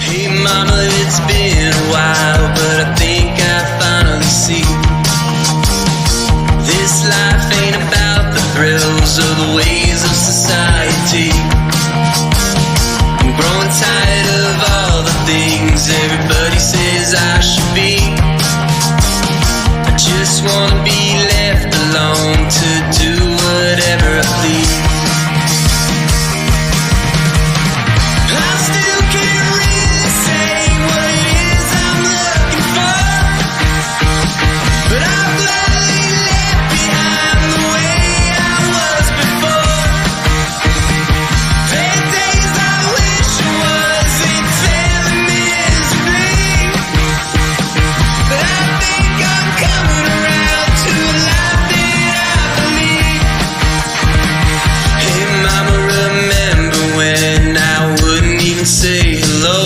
Hey mama, it's been a while, but I think I finally see this life ain't about the thrills or the ways of society. I'm growing tired of all the things everybody says I should be. I just wanna be left alone to do whatever I please. I still can't really say what it is I'm looking for, but I'm gladly left behind the way I was before. There are days I wish I wasn't failing miserably, but I think I'm coming around to a life that I believe. Hey mama, remember when I wouldn't even say hello?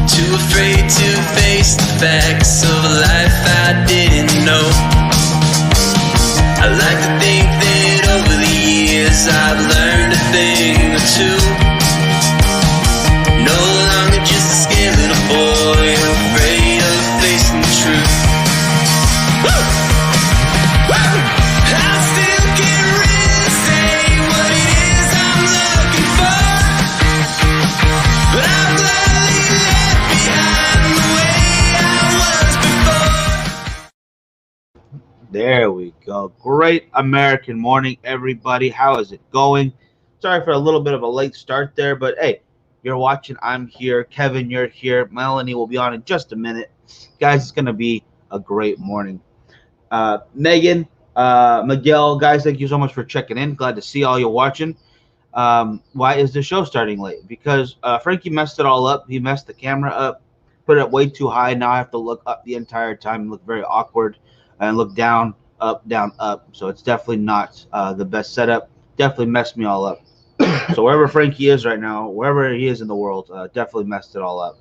Too afraid to face the facts of a life I didn't know. I like to think that over the years I've learned a thing or two. No longer just a scared little boy afraid of facing the truth. Woo! Woo! I still can't really say what it is I'm looking for, but I'm gladly left behind the way I was before. There we go. Great American morning, everybody. How is it going? Sorry for a little bit of a late start there, but hey, you're watching. I'm here. Kevin, you're here. Melanie will be on in just a minute. Guys, it's going to be a great morning. Megan, Miguel, guys, thank you so much for checking in. Glad to see all you watching. Why is the show starting late? Because Frankie messed it all up. He messed the camera up, put it up way too high. Now I have to look up the entire time and look very awkward and look down, up. So it's definitely not the best setup. Definitely messed me all up. So wherever Frankie is right now, wherever he is in the world, definitely messed it all up.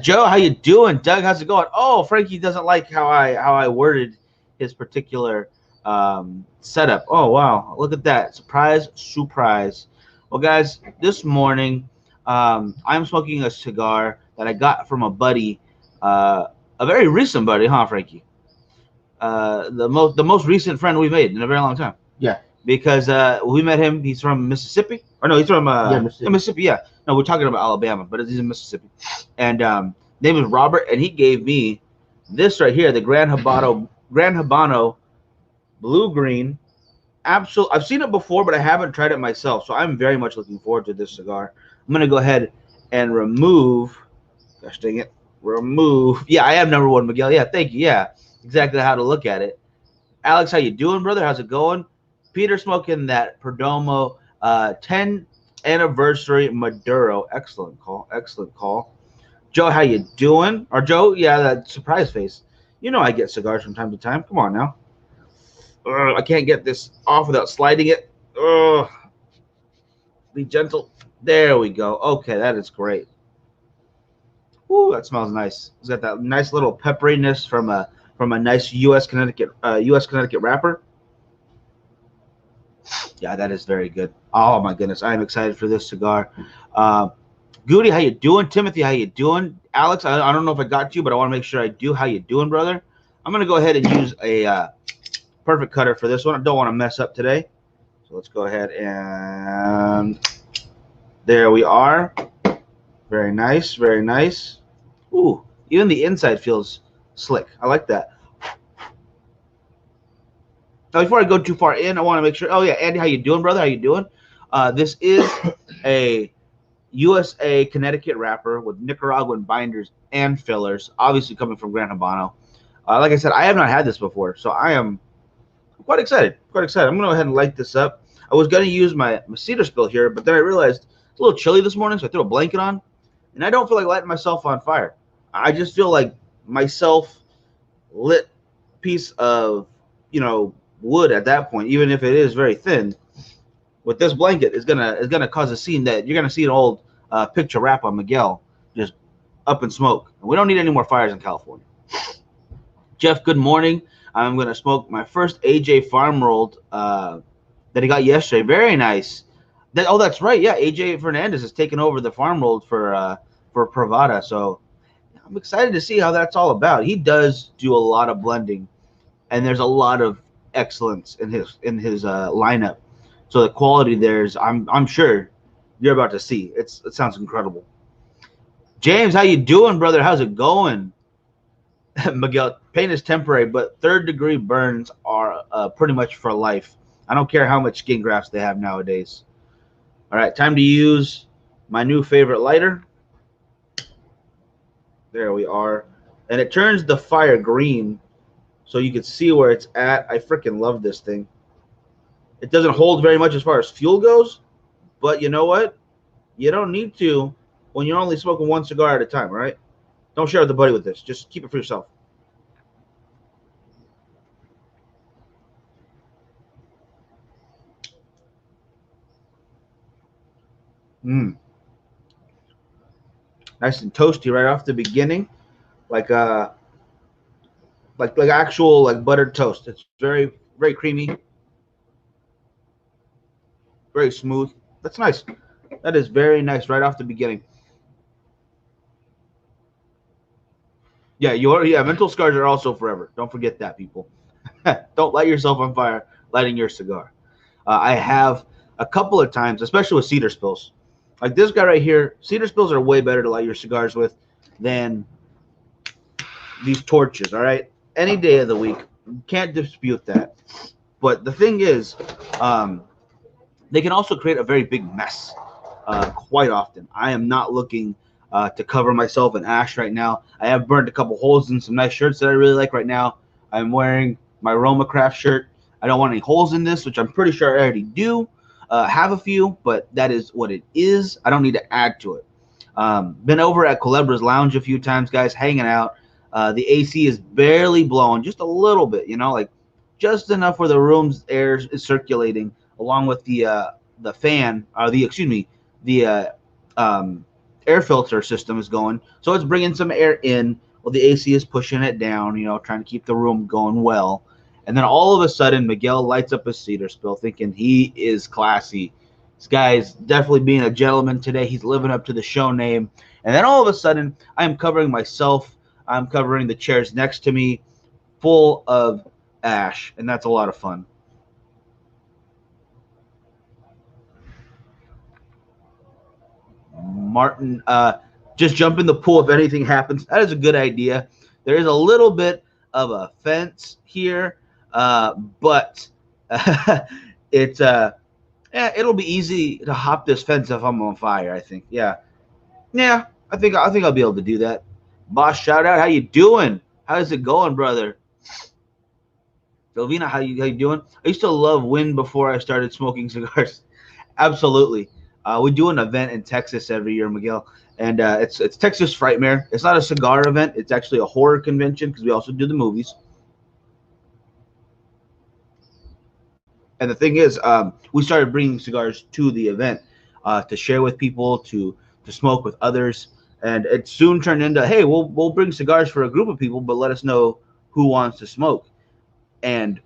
Joe, how you doing? Doug, how's it going? Oh, Frankie doesn't like how I worded his particular setup. Oh wow, look at that. Surprise. Well guys, this morning I'm smoking a cigar that I got from a buddy, a very recent buddy, huh, Frankie? The most recent friend we've made in a very long time. Yeah. Because we met him. He's from Mississippi. Or no, he's from Mississippi. Yeah. No, we're talking about Alabama, but he's in Mississippi. And name is Robert, and he gave me this right here, the Gran Habano Blue Green. Absolutely, I've seen it before, but I haven't tried it myself. So I'm very much looking forward to this cigar. I'm gonna go ahead and remove. Gosh dang it! Remove. Yeah, I am number one, Miguel. Yeah, thank you. Yeah, exactly how to look at it. Alex, how you doing, brother? How's it going? Peter smoking that Perdomo 10 anniversary Maduro. Excellent call. Joe, how you doing? Or Joe, yeah, that surprise face. You know I get cigars from time to time. Come on now. I can't get this off without sliding it. Be gentle. There we go. Okay, that is great. Ooh, that smells nice. It's got that nice little pepperiness from a nice U.S. Connecticut wrapper. Yeah, that is very good. Oh my goodness, I am excited for this cigar. Goody, how you doing? Timothy, how you doing? Alex, I don't know if I got you, but I want to make sure I do. How you doing, brother? I'm gonna go ahead and use a perfect cutter for this one. I don't want to mess up today, so let's go ahead and there we are. Very nice, very nice. Ooh, even the inside feels slick. I like that. Now, before I go too far in, I want to make sure. Oh yeah, Andy, how you doing, brother? How you doing? This is a USA Connecticut wrapper with Nicaraguan binders and fillers, obviously coming from Gran Habano. Like I said, I have not had this before, so I am quite excited. I'm gonna go ahead and light this up. I was gonna use my cedar spill here, but then I realized it's a little chilly this morning, so I threw a blanket on, and I don't feel like lighting myself on fire. I just feel like my self-lit piece of, wood at that point, even if it is very thin, with this blanket is gonna cause a scene that you're gonna see an old picture wrap on Miguel just up in smoke. And we don't need any more fires in California. Jeff, good morning. I'm gonna smoke my first AJ farm rolled that he got yesterday. Very nice. That's right. Yeah, AJ Fernandez is taking over the farm roll for Pravada. So I'm excited to see how that's all about. He does do a lot of blending, and there's a lot of excellence in his lineup. So the quality there's, I'm sure you're about to see. It sounds incredible. James, how you doing, brother? How's it going? Miguel, pain is temporary, but third-degree burns are pretty much for life. I don't care how much skin grafts they have nowadays. All right, time to use my new favorite lighter. There we are. And it turns the fire green so you can see where it's at. I freaking love this thing. It doesn't hold very much as far as fuel goes, but you know what? You don't need to when you're only smoking one cigar at a time, right? Don't share with the buddy with this. Just keep it for yourself. Mm. Nice and toasty right off the beginning, like like actual like buttered toast. It's very creamy, very smooth. That's nice. That is very nice right off the beginning. Yeah, mental scars are also forever. Don't forget that, people. Don't light yourself on fire lighting your cigar. I have a couple of times, especially with cedar spills. Like this guy right here, cedar spills are way better to light your cigars with than these torches, all right? Any day of the week. Can't dispute that. But the thing is, um, they can also create a very big mess quite often. I am not looking to cover myself in ash right now. I have burned a couple holes in some nice shirts that I really like right now. I'm wearing my Roma Craft shirt. I don't want any holes in this, which I'm pretty sure I already do. Have a few, but that is what it is. I don't need to add to it. Been over at Culebra's Lounge a few times, guys, hanging out. The AC is barely blowing, just a little bit, like just enough where the room's air is circulating, along with the fan, or the air filter system is going. So it's bringing some air in while the AC is pushing it down, trying to keep the room going well. And then all of a sudden, Miguel lights up a cedar spill, thinking he is classy. This guy's definitely being a gentleman today. He's living up to the show name. And then all of a sudden, I'm covering myself. I'm covering the chairs next to me, full of ash, and that's a lot of fun. Martin, just jump in the pool if anything happens. That is a good idea. There is a little bit of a fence here, but it's it'll be easy to hop this fence if I'm on fire. I think. Yeah. I think I'll be able to do that. Boss, shout out. How you doing? How's it going, brother? Sylvina, how you doing? I used to love wind before I started smoking cigars. Absolutely. We do an event in Texas every year, Miguel, and it's Texas Frightmare. It's not a cigar event. It's actually a horror convention because we also do the movies. And the thing is, we started bringing cigars to the event to share with people, to smoke with others, and it soon turned into, hey, we'll bring cigars for a group of people, but let us know who wants to smoke. And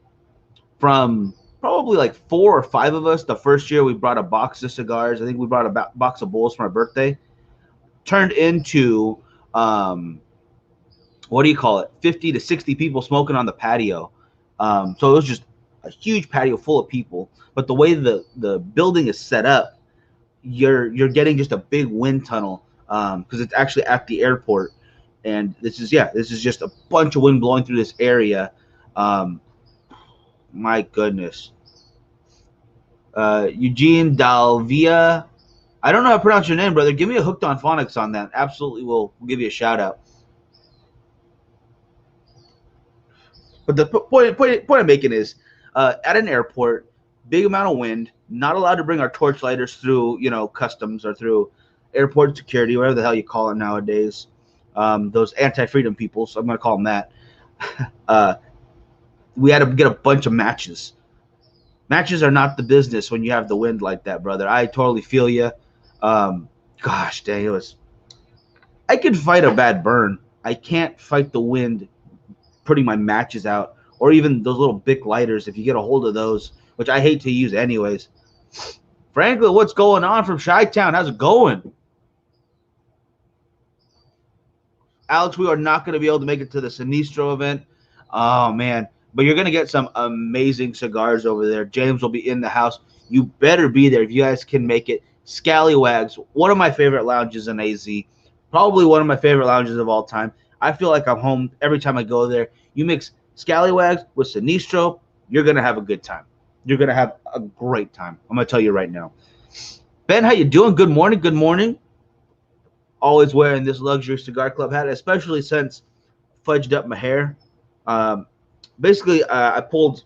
from probably like 4 or 5 of us, the first year we brought a box of cigars. I think we brought a box of bowls for my birthday. Turned into what do you call it? 50 to 60 people smoking on the patio. So it was just a huge patio full of people. But the way the building is set up, you're getting just a big wind tunnel because it's actually at the airport. And this is just a bunch of wind blowing through this area. My goodness. Eugene Dalvia. I don't know how to pronounce your name, brother. Give me a hooked on phonics on that. Absolutely, we'll give you a shout out. But the point I'm making is, at an airport, big amount of wind, not allowed to bring our torch lighters through, customs or through airport security, whatever the hell you call it nowadays. Those anti-freedom people, so I'm going to call them that. We had to get a bunch of matches. Matches are not the business when you have the wind like that, brother. I totally feel you. Gosh, dang, I could fight a bad burn. I can't fight the wind putting my matches out, or even those little Bic lighters. If you get a hold of those, which I hate to use anyways, Franklin, what's going on from Chi-Town? How's it going? Alex, we are not going to be able to make it to the Sinistro event. Oh, man. But you're going to get some amazing cigars over there. James will be in the house. You better be there if you guys can make it. Scallywags, one of my favorite lounges in AZ. Probably one of my favorite lounges of all time. I feel like I'm home every time I go there. You mix Scallywags with Sinistro, you're going to have a good time. You're going to have a great time. I'm going to tell you right now. Ben, how you doing? Good morning. Good morning. Always wearing this luxury cigar club hat, especially since fudged up my hair. Basically, I pulled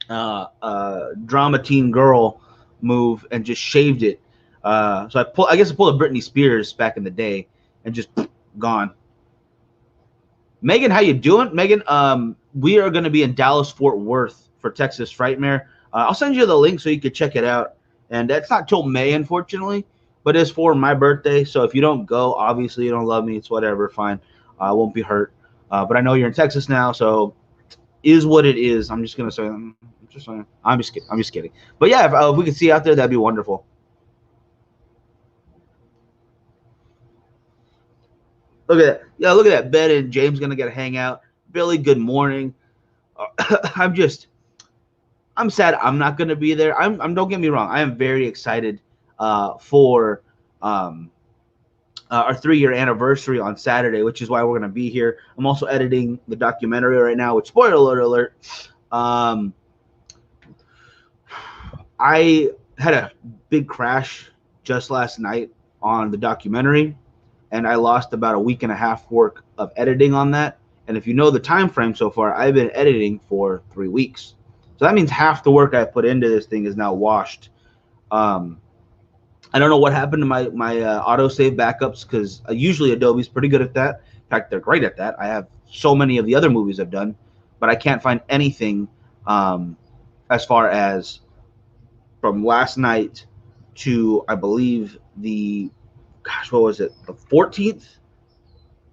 drama teen girl move and just shaved it. So I guess I pulled a Britney Spears back in the day and just gone. Megan, how you doing? Megan, we are going to be in Dallas, Fort Worth for Texas Frightmare. I'll send you the link so you can check it out. And that's not till May, unfortunately. But it's for my birthday, so if you don't go, obviously you don't love me. It's whatever, fine. I won't be hurt. But I know you're in Texas now, so is what it is. I'm just gonna say, I'm just kidding. I'm just kidding. But yeah, if we could see you out there, that'd be wonderful. Look at that. Yeah, look at that. Ben and James gonna get a hangout. Billy, good morning. I'm sad I'm not gonna be there. I'm don't get me wrong. I am very excited for our 3-year anniversary on Saturday, which is why we're going to be here. I'm also editing the documentary right now, which, spoiler alert, I had a big crash just last night on the documentary, and I lost about a week and a half work of editing on that. And if you know the time frame so far, I've been editing for 3 weeks. So that means half the work I put into this thing is now washed. I don't know what happened to my autosave backups, because usually Adobe's pretty good at that. In fact, they're great at that. I have so many of the other movies I've done, but I can't find anything as far as from last night to, I believe, what was it? The 14th?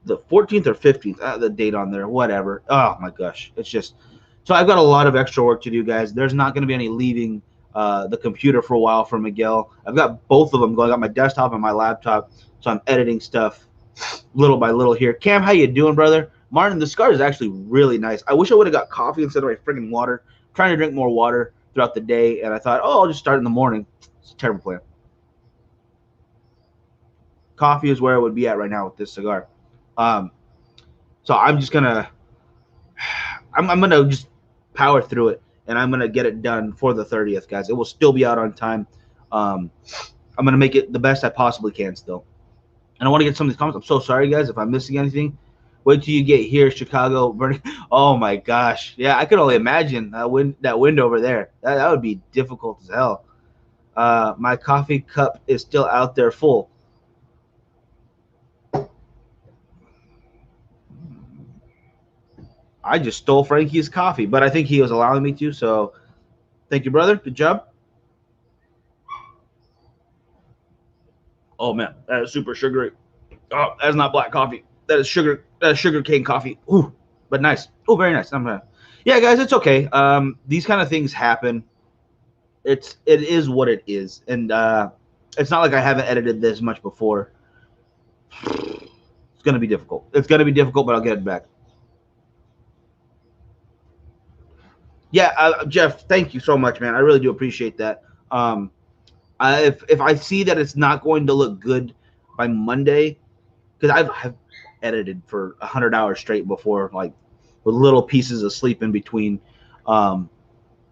The 14th or 15th, the date on there, whatever. Oh my gosh. It's just, so I've got a lot of extra work to do, guys. There's not going to be any leaving the computer for a while for Miguel. I've got both of them going. I got my desktop and my laptop, so I'm editing stuff little by little here. Cam, how you doing, brother? Martin, the cigar is actually really nice. I wish I would have got coffee instead of my freaking water. I'm trying to drink more water throughout the day, and I thought, oh, I'll just start in the morning. It's a terrible plan. Coffee is where I would be at right now with this cigar. So I'm just gonna, I'm gonna just power through it, and I'm gonna get it done for the 30th, guys. It will still be out on time. I'm gonna make it the best I possibly can still. And I want to get some of these comments. I'm so sorry, guys, if I'm missing anything. Wait till you get here, Chicago. Burning. Oh my gosh, yeah, I could only imagine that wind over there. That would be difficult as hell. My coffee cup is still out there full. I just stole Frankie's coffee, but I think he was allowing me to, so thank you, brother. Good job. Oh, man, that is super sugary. Oh, that's not black coffee. That is sugar cane coffee. Ooh, but nice. Oh, very nice. Yeah, guys, it's okay. These kind of things happen. It is what it is, and it's not like I haven't edited this much before. It's gonna be difficult. It's gonna be difficult, but I'll get it back. Yeah, Jeff, thank you so much, man. I really do appreciate that. If I see that it's not going to look good by Monday, because I've edited for 100 hours straight before, like with little pieces of sleep in between. I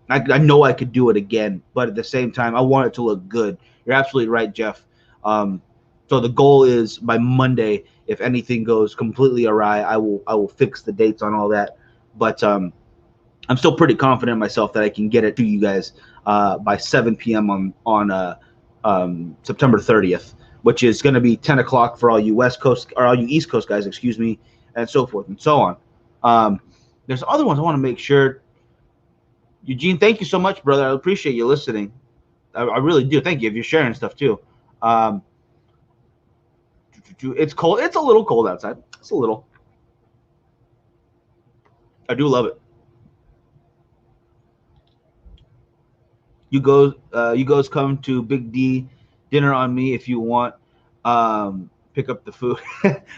know I could do it again, but at the same time, I want it to look good. You're absolutely right, Jeff. So the goal is by Monday, if anything goes completely awry, I will fix the dates on all that. But I'm still pretty confident in myself that I can get it to you guys by 7 p.m. on September 30th, which is going to be 10 o'clock for all you West Coast or all you East Coast guys, excuse me, and so forth and so on. There's other ones I want to make sure. Eugene, thank you so much, brother. I appreciate you listening. I really do. Thank you if you're sharing stuff too. It's cold. It's a little cold outside. It's a little. I do love it. you guys come to Big D dinner on me if you want. Pick up the food.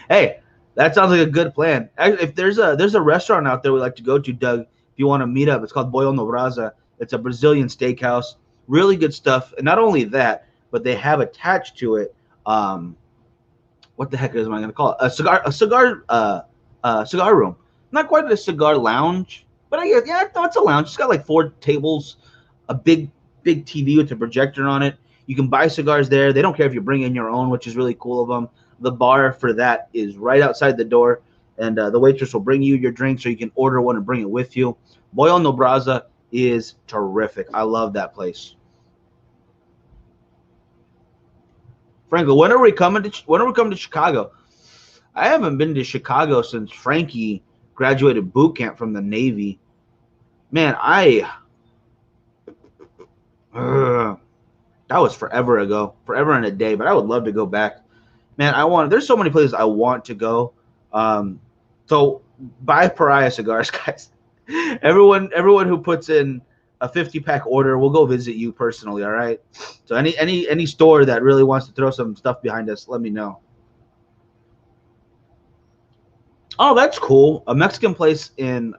Hey, that sounds like a good plan. If there's a restaurant out there we like to go to, Doug. If you want to meet up, it's called Boyo no Brasa. It's a Brazilian steakhouse. Really good stuff. And not only that, but they have attached to it. Um, what the heck is I going to call it? A cigar room. Not quite a cigar lounge, but I guess yeah, no, it's a lounge. It's got like 4 tables, a big TV with a projector on it. You can buy cigars there. They don't care if you bring in your own, which is really cool of them. The bar for that is right outside the door, and the waitress will bring you your drink, so you can order one and bring it with you. Boyo no Braza is terrific. I love that place. Franco, when are we coming to Chicago? I haven't been to Chicago since Frankie graduated boot camp from the Navy. Man, uh, that was forever ago, forever and a day. But I would love to go back. Man, I want. There's so many places I want to go. Um, so buy Pariah Cigars, guys. Everyone who puts in a 50-pack order, we'll go visit you personally. All right. So any store that really wants to throw some stuff behind us, let me know. Oh, that's cool. A Mexican place in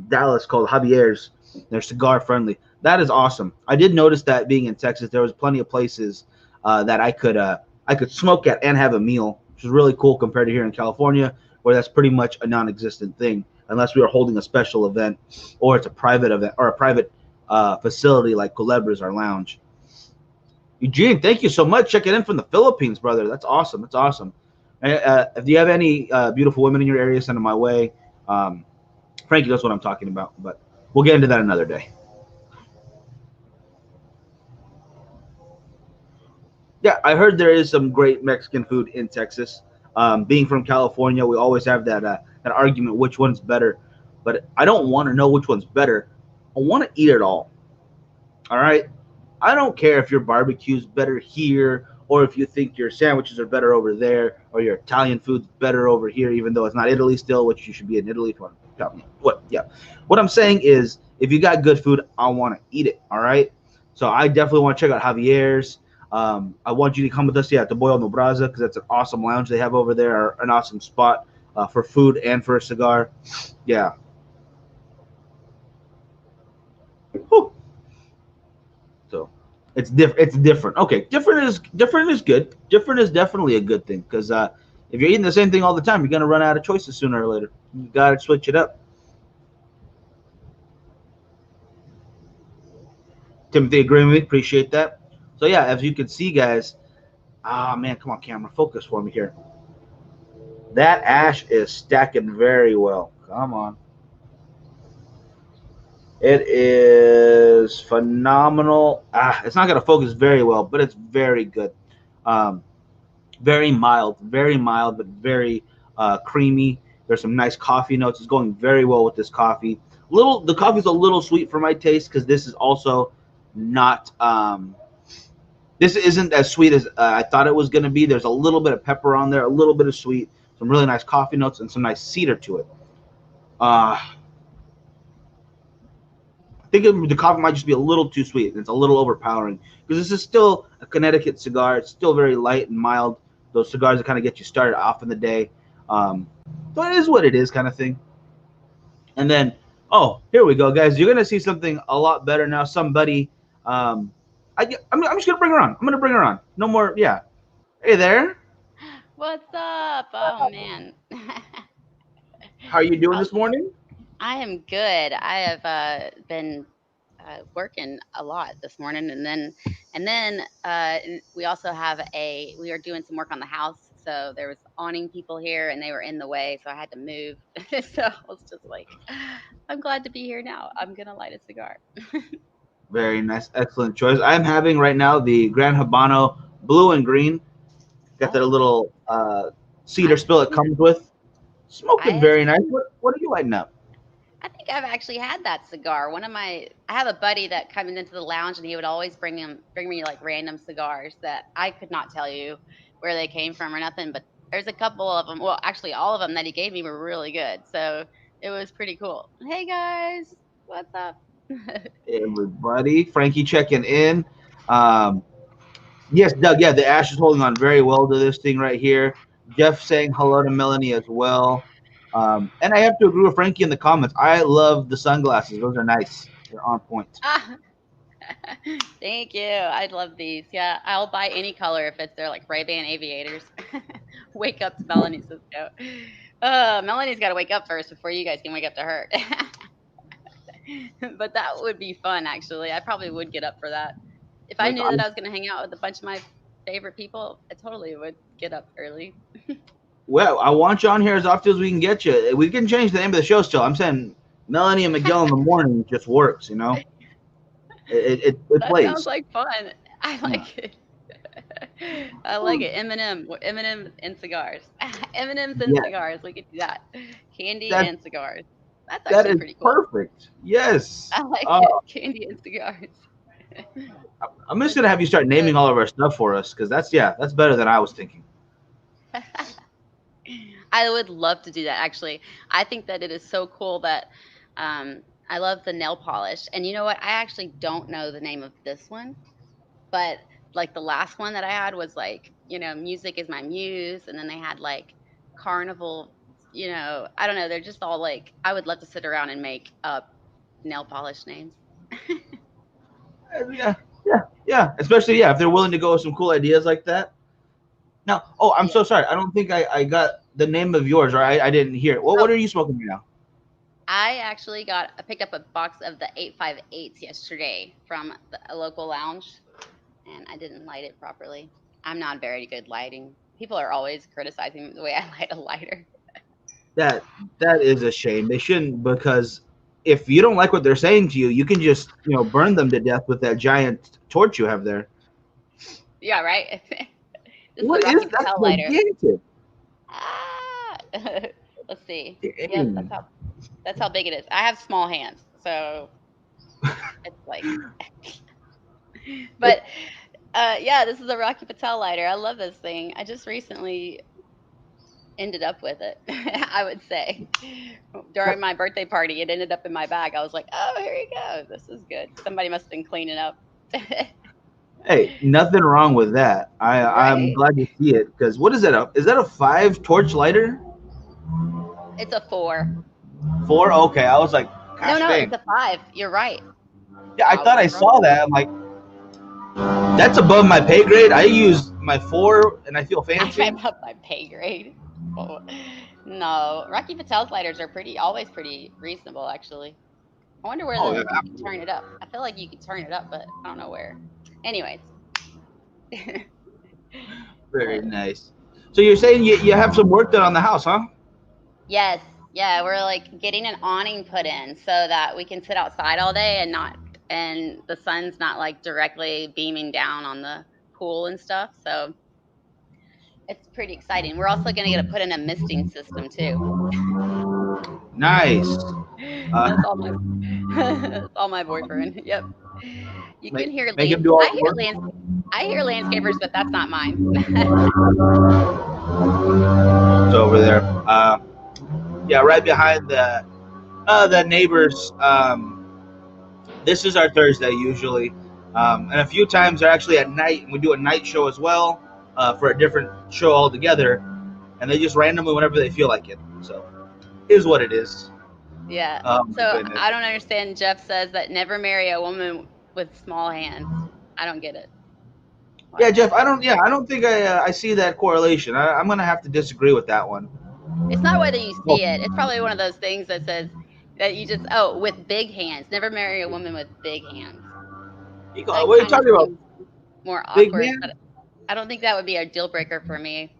Dallas called Javier's. They're cigar friendly. That is awesome. I did notice that being in Texas, there was plenty of places that I could smoke at and have a meal, which is really cool compared to here in California, where that's pretty much a non-existent thing, unless we are holding a special event or it's a private event or a private facility like Culebras or Lounge. Eugene, thank you so much. Checking in from the Philippines, brother. That's awesome. That's awesome. If you have any beautiful women in your area, send them my way. Um, Frankie knows what I'm talking about, but we'll get into that another day. Yeah, I heard there is some great Mexican food in Texas. Being from California, we always have that argument which one's better. But I don't want to know which one's better. I want to eat it all. All right. I don't care if your barbecue's better here or if you think your sandwiches are better over there or your Italian food's better over here, even though it's not Italy still, which you should be in Italy for. What? Yeah. What I'm saying is, if you got good food, I want to eat it. All right. So I definitely want to check out Javier's. I want you to come with us, yeah, to Boyle No Braza because that's an awesome lounge they have over there, an awesome spot for food and for a cigar. Yeah. Whew. So it's different. Okay, different is good. Different is definitely a good thing because if you're eating the same thing all the time, you're gonna run out of choices sooner or later. You gotta switch it up. Timothy agreeing with me. Appreciate that. So yeah, as you can see, guys. Ah man, come on, camera, focus for me here. That ash is stacking very well. Come on. It is phenomenal. It's not gonna focus very well, but it's very good. Um, very mild, but very creamy. There's some nice coffee notes. It's going very well with this coffee. The coffee's a little sweet for my taste because this is also not. This isn't as sweet as I thought it was going to be. There's a little bit of pepper on there, a little bit of sweet, some really nice coffee notes, and some nice cedar to it. I think the coffee might just be a little too sweet. It's a little overpowering because this is still a Connecticut cigar. It's still very light and mild. Those cigars that kind of get you started off in the day. Um, so it is what it is, kind of thing. And then, oh, here we go, guys. You're gonna see something a lot better now. Somebody, um, I'm just gonna bring her on. I'm gonna bring her on. No more, yeah. Hey there. What's up? Oh man. How are you doing How's this morning? I am good. I have been working a lot this morning, and then we also have a we are doing some work on the house. So there was awning people here, and they were in the way, so I had to move. So I was just like, I'm glad to be here now. I'm gonna light a cigar. Very nice, excellent choice. I'm having right now the Grand Habano Blue and Green. Got that Oh, little cedar I've spill it comes with. I Smoking have very nice. What are you lighting up? I think I've actually had that cigar. I have a buddy that comes into the lounge and he would always bring me like random cigars that I could not tell you where they came from or nothing, but there's a couple of them. Well, actually all of them that he gave me were really good. So it was pretty cool. Hey guys, what's up? Everybody, Frankie checking in. Um, yes, Doug. Yeah, the Ash is holding on very well to this thing right here. Jeff saying hello to Melanie as well. And I have to agree with Frankie in the comments. I love the sunglasses. Those are nice. They're on point. Ah, thank you. I love these. Yeah, I'll buy any color if it's they're like Ray-Ban aviators. Wake up to Melanie Cisco. Melanie's got to wake up first before you guys can wake up to her. But that would be fun, actually. I probably would get up for that. If I Like, knew that I was going to hang out with a bunch of my favorite people, I totally would get up early. well, I want you on here as often as we can get you. We can change the name of the show still. I'm saying Melanie and Miguel in the morning just works. You know, it That sounds plays. like fun. I Yeah. like it. I like it. Eminem and cigars. M&Ms and Yeah, cigars. We could do that. Candy that and cigars. That's that actually is pretty cool. perfect. Yes. I like Uh, it. Candy and cigars. I'm just That's gonna have you start so naming all of our stuff for us because that's better than I was thinking. I would love to do that, actually. I think that it is so cool that I love the nail polish. And you know what? I actually don't know the name of this one, but like the last one that I had was like, music is my muse. And then they had like carnival, I don't know. They're just all like, I would love to sit around and make up nail polish names. Yeah, yeah. Especially if they're willing to go with some cool ideas like that. Now, oh, I'm Yeah. so sorry. I don't think I got the name of yours, or I didn't hear it. What Oh, are you smoking right now? I picked up a box of the 858s yesterday from a local lounge, and I didn't light it properly. I'm not very good lighting. People are always criticizing the way I light a lighter. That is a shame. They shouldn't, because if you don't like what they're saying to you, you can just burn them to death with that giant torch you have there. Yeah, right. This is a What is Rocky that? Patel lighter. Gigantic. Ah, let's see. Yep, Dang. that's how big it is. I have small hands, so it's like. But yeah, this is a Rocky Patel lighter. I love this thing. I just recently ended up with it. I would say during my birthday party, it ended up in my bag. I was like, "Oh, here you go. This is good." Somebody must have been cleaning up. Hey, nothing wrong with that. I'm Right? glad to see it, because what is that? Is that a 5 torch lighter? It's a 4. 4? Okay, I was like, No, gosh no, it's dang. a 5. You're right. Yeah, I I thought was I wrong. saw that. I'm like, that's above my pay grade. I use my 4 and I feel fancy. I'm up my pay grade. Oh, no, Rocky Patel's lighters are always pretty reasonable, actually. I wonder where Oh, yeah, you can turn it up. I feel like you could turn it up, but I don't know where. Anyways. very nice. So you're saying you have some work done on the house, huh? Yes, yeah, we're like getting an awning put in so that we can sit outside all day and the sun's not like directly beaming down on the pool and stuff. So it's pretty exciting. We're also gonna get to put in a misting system too. Nice. That's all my that's all my boyfriend. Yep. You can hear Make him do all the work. I hear landscapers, but that's not mine. It's over there. Yeah, right behind the neighbors. This is our Thursday usually, and a few times they're actually at night, and we do a night show as well for a different show altogether. And they just randomly, whenever they feel like it. So, is what it is. Yeah. My So goodness. I don't understand. Jeff says that never marry a woman with small hands. I don't get it. Yeah, Jeff. I don't think I see that correlation. I'm gonna have to disagree with that one. It's not whether you see it. It's probably one of those things that says that you just with big hands. Never marry a woman with big hands. That What are you kind of talking about? seems more Big awkward, hand? but I don't think that would be a deal breaker for me.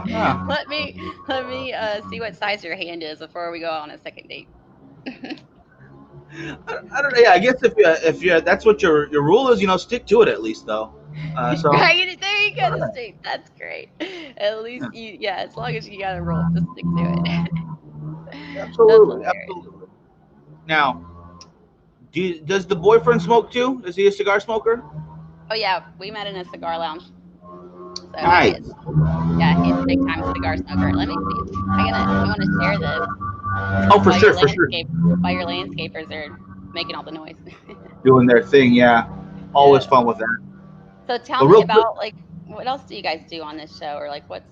Yeah. Let me see what size your hand is before we go on a second date. I don't know. Yeah, I guess if you that's what your rule is, stick to it at least though. So Right, there you go, the state. That's great. At least as long as you got a rule, just stick to it. absolutely, That's hilarious. absolutely. Now, does the boyfriend smoke too? Is he a cigar smoker? Oh yeah, we met in a cigar lounge. So Nice. he's a big time cigar smoker. Let me see. I want to share this. Oh, for while sure, your for sure. landscapers are making all the noise. Doing their thing, yeah. Always Yeah. fun with that. So tell But me real quick, about like what else do you guys do on this show, or like what?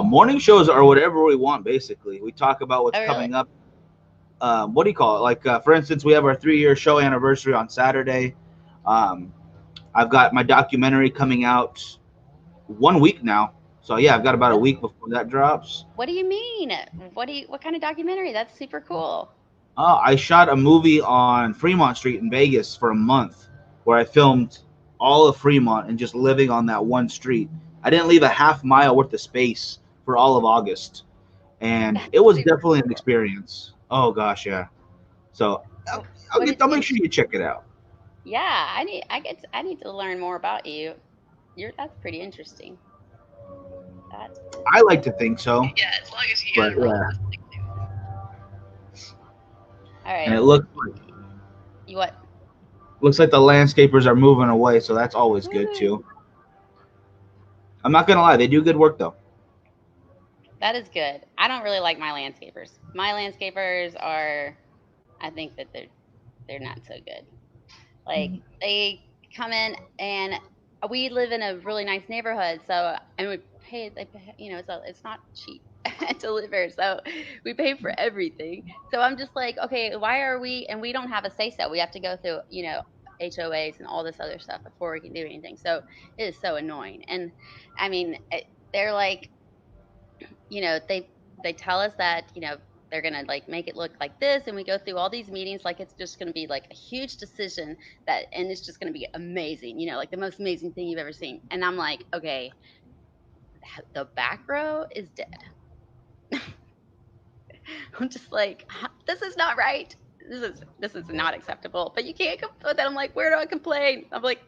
morning shows are whatever we want. Basically, we talk about what's Oh, really? coming up. What do you call it? Like, for instance, we have our 3-year show anniversary on Saturday. Um, I've got my documentary coming out 1 week now. So yeah, I've got about a Really? week before that drops. What do you mean? What kind of documentary? That's super cool. I shot a movie on Fremont Street in Vegas for a month, where I filmed all of Fremont and just living on that one street. I didn't leave a half mile worth of space for all of August, and That's it was super definitely an cool. experience. Oh gosh, yeah. So Wh- What did I'll you? make sure you check it out. Yeah, I need to learn more about you. That's pretty interesting. That's I like to think so, yeah, as long as you but got it yeah. realistic too. All And right, it let's looks see. You what? like the landscapers are moving away, so that's always good Woo! too. I'm not gonna lie, they do good work though. That is good. I don't really like my landscapers. My landscapers are, I think that they're not so good. Like they come in and we live in a really nice neighborhood, so and we pay. They pay, it's not cheap to live here, so we pay for everything. So I'm just like, okay, why are we? And we don't have a say so. We have to go through HOAs and all this other stuff before we can do anything. So it is so annoying. And I mean, they're like, they tell us that they're gonna like make it look like this, and we go through all these meetings like it's just gonna be like a huge decision and it's just gonna be amazing, like the most amazing thing you've ever seen. And I'm like, okay, the back row is dead. I'm just like, this is not right. This is not acceptable. But you can't but then I'm like, where do I complain? I'm like,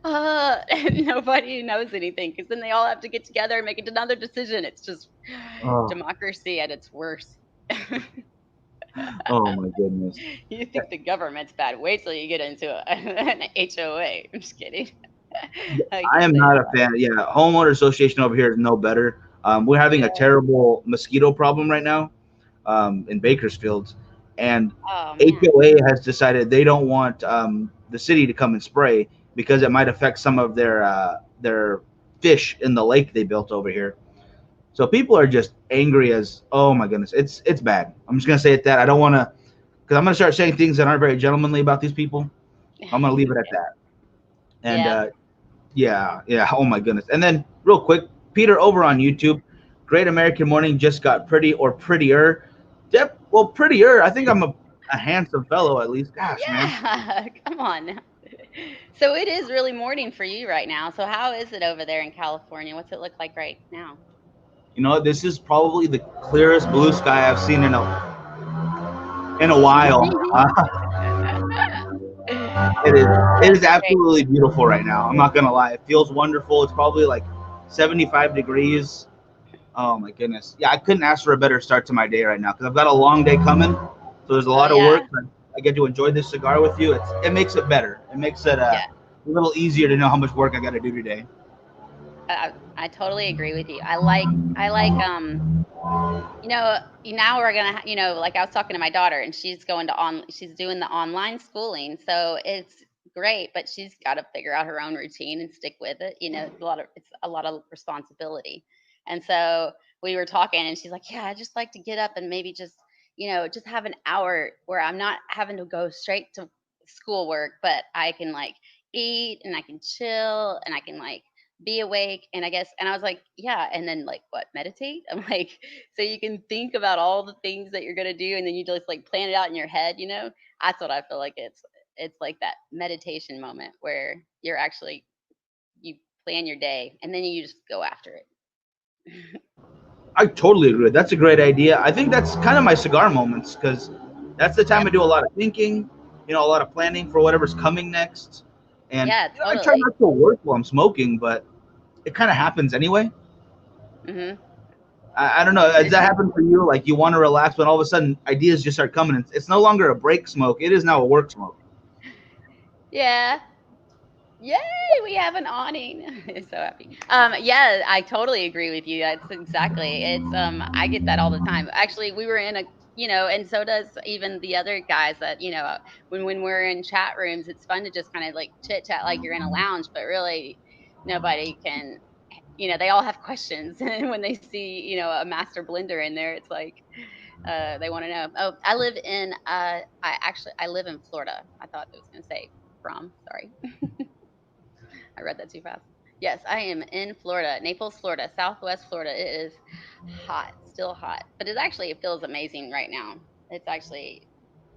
and nobody knows anything because then they all have to get together and make another decision. It's just Oh, democracy at its worst. oh my goodness. You think the government's bad? Wait till you get into an HOA. I'm just kidding. I I guess am they not are. a fan. Yeah, homeowner association over here is no better. We're having a Yeah. terrible mosquito problem right now in Bakersfield, and Oh man. HOA has decided they don't want the city to come and spray because it might affect some of their fish in the lake they built over here. So people are just angry as oh my goodness, it's bad. I'm just gonna say it that I don't want to because I'm gonna start saying things that aren't very gentlemanly about these people. I'm gonna leave it at that. And Yeah. yeah, yeah. Oh my goodness. And then real quick, Peter over on YouTube, Great American Morning just got pretty or prettier. Yep. Well, prettier. I think I'm a handsome fellow at least. Gosh, man. Yeah. Come on now. So it is really morning for you right now. So how is it over there in California? What's it look like right now? You know, this is probably the clearest blue sky I've seen in a while. It is. It That's is great. absolutely beautiful right now. I'm not gonna lie. It feels wonderful. It's probably like 75 degrees. Oh my goodness. Yeah, I couldn't ask for a better start to my day right now because I've got a long day coming. So there's a Oh lot of work. yeah. But I get to enjoy this cigar with you. It makes it better. It makes it Yeah. a little easier to know how much work I got to do today. I totally agree with you. I like now we're gonna like I was talking to my daughter and she's doing the online schooling, so it's great, but she's got to figure out her own routine and stick with it. It's a lot of responsibility. And so we were talking and she's like, yeah, I just like to get up and maybe just have an hour where I'm not having to go straight to schoolwork, but I can like eat and I can chill and I can like be awake. And I was like, yeah. And then like what, meditate? I'm like, so you can think about all the things that you're going to do and then you just like plan it out in your head. That's what I feel like it's like that meditation moment where you plan your day and then you just go after it. I totally agree. That's a great idea. I think that's kind of my cigar moments because that's the Yeah. time I do a lot of thinking, a lot of planning for whatever's coming next. And Yeah, I try totally. not to work while I'm smoking, but it kind of happens anyway. Hmm. I don't know. Has that happened for you? Like you want to relax, but all of a sudden ideas just start coming. It's no longer a break smoke. It is now a work smoke. Yeah. Yay, we have an awning. I'm so happy. Yeah, I totally agree with you. That's exactly. It's I get that all the time. Actually, we were in a and so does even the other guys that, when we're in chat rooms, it's fun to just kind of like chit chat like you're in a lounge, but really nobody can, they all have questions. And when they see, a master blender in there, it's like they want to know. Oh, I live in Florida. I thought it was going to say from, sorry. I read that too fast. Yes, I am in Florida, Naples, Florida, Southwest Florida. It is hot, still hot, but it feels amazing right now. It's actually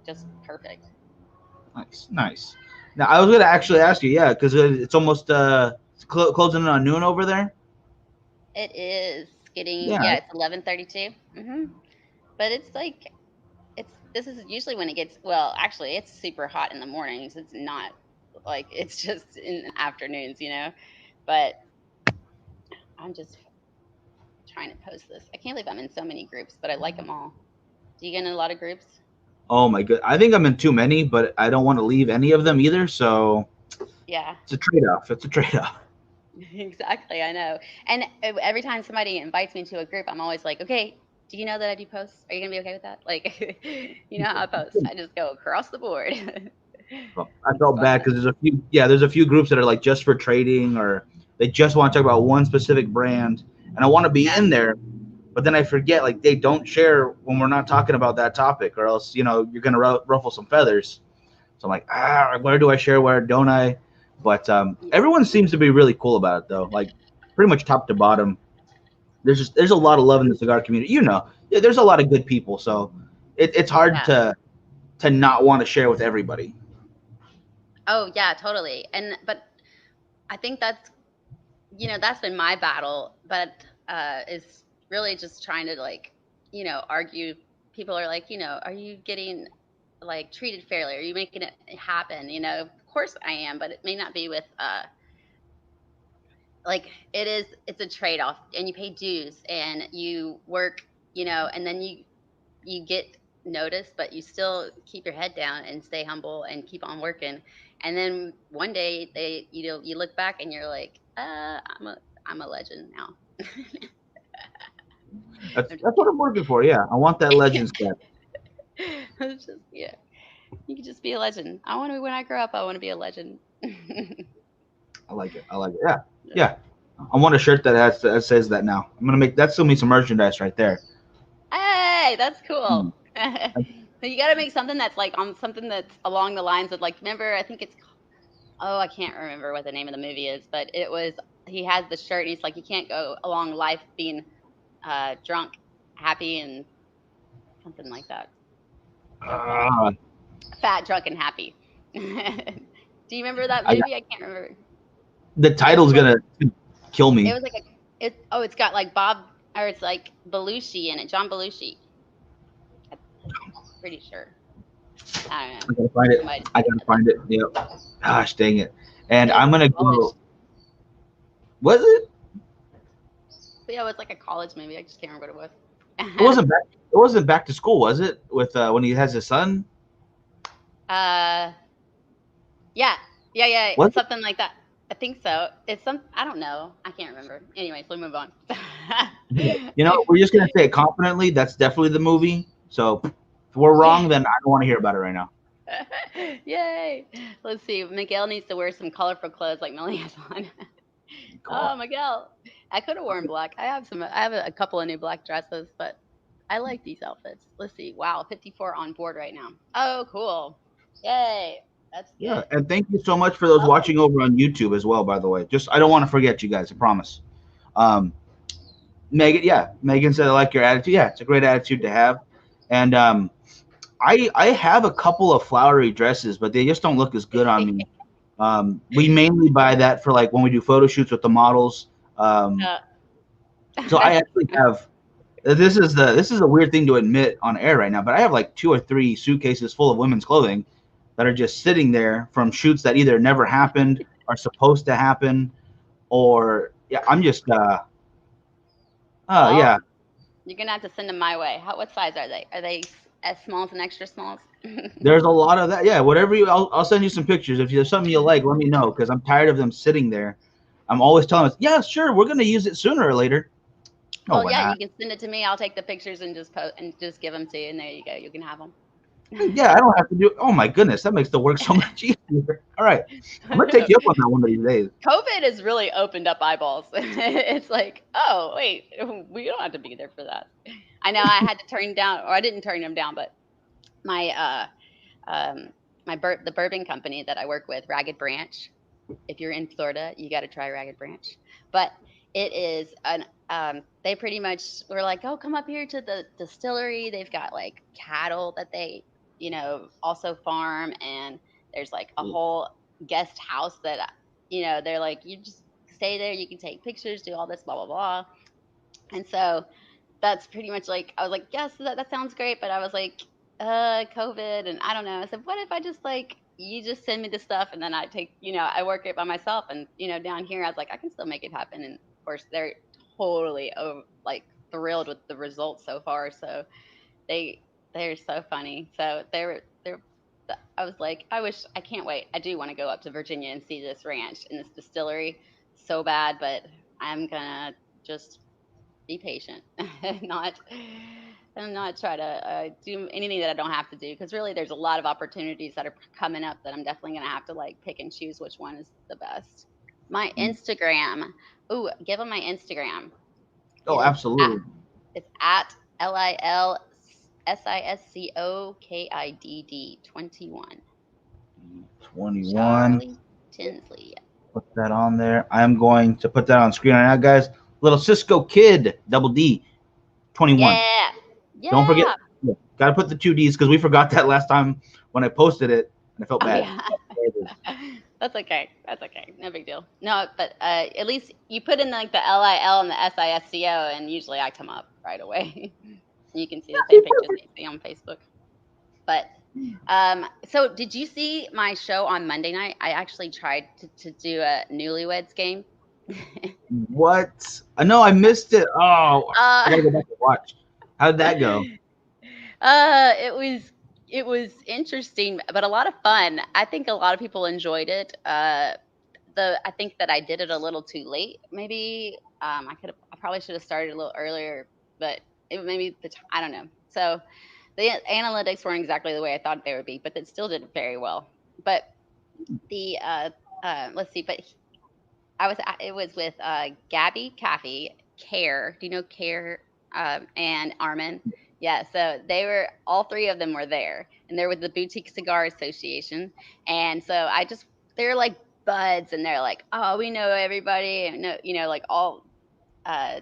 just perfect. Nice, nice. Now I was gonna actually ask you, yeah, because it's almost closing in on noon over there. It is getting, Yeah. yeah, it's 11:32. But it's like this is usually when it gets, well, actually it's super hot in the mornings. It's not like it's just in the afternoons, But I'm just trying to post this. I can't believe I'm in so many groups, but I like them all. Do you get in a lot of groups? Oh my good. I think I'm in too many, but I don't want to leave any of them either. So Yeah. it's a trade off. It's a trade off. Exactly, I know. And every time somebody invites me to a group, I'm always like, okay, do you know that I do posts? Are you gonna be okay with that? Like, how I post. I just go across the board. Well, I It's felt fun bad though. because there's a few groups that are like just for trading or they just want to talk about one specific brand, and I want to be Yeah. in there, but then I forget like they don't share when we're not talking about that topic, or else you're gonna ruffle some feathers. So I'm like, where do I share? Where don't I? But Yeah. everyone seems to be really cool about it though. Like pretty much top to bottom. There's a lot of love in the cigar community. Yeah, there's a lot of good people. So it's hard Yeah. to not want to share with everybody. Oh yeah, totally. But I think that's been my battle, but is really just trying to like, argue. People are like, are you getting like treated fairly? Are you making it happen? Of course I am, but it may not be with like it's a trade-off, and you pay dues and you work, and then you get noticed, but you still keep your head down and stay humble and keep on working. And then one day you look back and you're like, I'm a legend now. That's I'm just that's what I'm working for. Yeah, I want that kidding. legend status. It's just, yeah, you can just be a legend. When I grow up, I want to be a legend. I like it. I like it. Yeah, yeah. I want a shirt that says that now. I'm gonna make that's gonna be some merchandise right there. Hey, that's Hmm. cool. So you got to make something that's like on something that's along the lines of like, remember, I think it's, oh, I can't remember what the name of the movie is, but he has the shirt and he's like, you can't go along life being drunk, happy, and something like that. So funny. Uh, Fat, drunk, and happy. Do you remember that I, movie? I can't remember. the It was title's like, gonna kill it me. was like it's got like Bob, or it's like Belushi in it, John Belushi. I'm pretty sure. I don't know. I gotta find it. Somebody I just gotta said that. find it. Yep. Gosh dang it. And It was I'm a gonna college. go. Was it? Yeah, it was like a college movie. I just can't remember what It it was. wasn't back. It wasn't back to school, was it? With when he has his son. uh, yeah, yeah, Was it? something like that. I think so. It's some. I don't know. I can't remember. Anyways, we move on. We're just gonna say it confidently. That's definitely the movie. So if we're Yeah. wrong, then I don't want to hear about it right now. Yay. Let's see. Miguel needs to wear some colorful clothes like Millie has on. God. Oh, Miguel. I could have worn black. I have a couple of new black dresses, but I like these outfits. Let's see. Wow, 54 on board right now. Oh, cool. Yay. That's Yeah, good. and thank you so much for those Oh, watching over on YouTube as well. By the way, just I don't want to forget you guys. I promise. Um, Megan, yeah, Megan said I like your attitude. Yeah, it's a great attitude to have, and I have a couple of flowery dresses, but they just don't look as good on me. We mainly buy that for like when we do photo shoots with the models. Um, uh, so I actually have. This is a weird thing to admit on air right now, but I have like 2 or 3 suitcases full of women's clothing that are just sitting there from shoots that either never happened, are supposed to happen, or yeah, I'm just well, yeah. you're gonna have to send them my way. What size are they? Are they S smalls and extra smalls. There's a lot of that. Yeah, whatever you, I'll send you some pictures. If there's something you like, let me know because I'm tired of them sitting there. I'm always telling us, yeah, sure, we're gonna use it sooner or later. No, Well, we're yeah, not. you can send it to me. I'll take the pictures and just post and just give them to you, and there you go. You can have them. Yeah, I don't have to do. Oh my goodness, that makes the work so much easier. All right, I'm gonna take you up on that one of these days. COVID has really opened up eyeballs. It's like, oh wait, we don't have to be there for that. I know I had to turn down, or I didn't turn them down, but my the bourbon company that I work with, Ragged Branch. If you're in Florida, you got to try Ragged Branch. But it is an they pretty much were like, oh, come up here to the distillery. They've got like cattle that they, also farm, and there's like a whole guest house that, they're like, you just stay there, you can take pictures, do all this, blah blah blah. And so that's pretty much like I was like, yes, that sounds great, but I was like, COVID, and I don't know. I said, what if I just like you just send me the stuff and then I take, I work it by myself, and down here I was like, I can still make it happen, and of course they're totally like thrilled with the results so far. So they they're so funny. So they're. I was like, I can't wait. I do want to go up to Virginia and see this ranch and this distillery so bad, but I'm gonna just be patient not and not try to do anything that I don't have to do, because really there's a lot of opportunities that are coming up that I'm definitely going to have to like pick and choose which one is the best. My Instagram. Ooh, give them my Instagram. It Oh, is at absolutely. it's at LILSISCOKIDD 21. 21. Charlie Tinsley. Put that on there. I'm going to put that on screen right now, guys. Little Cisco Kid, double D, 21. Yeah. Don't forget, Yeah. yeah, got to put the two D's because we forgot that last time when I posted it, and I felt Oh bad. yeah. That's okay. That's okay. No big deal. No, but at least you put in like the LIL and the SISCO, and usually I come up right away. You can see the same pictures that you see on Facebook. But so did you see my show on Monday night? I actually tried to do a newlyweds game. What? I know I missed it. Oh, I uh gotta go back and watch. How did that go? it was interesting, but a lot of fun. I think a lot of people enjoyed it. I think that I did it a little too late. Maybe I probably should have started a little earlier, but it maybe I don't know. So the analytics weren't exactly the way I thought they would be, but it still did very well. But the let's see, but it was with Gabby, Caffey, Care. Do you know Care? And Armin. Yeah, so they were all three of them were there, and they're with the Boutique Cigar Association. And so they're like buds, and they're like, oh, we know everybody, and no, like all. Uh,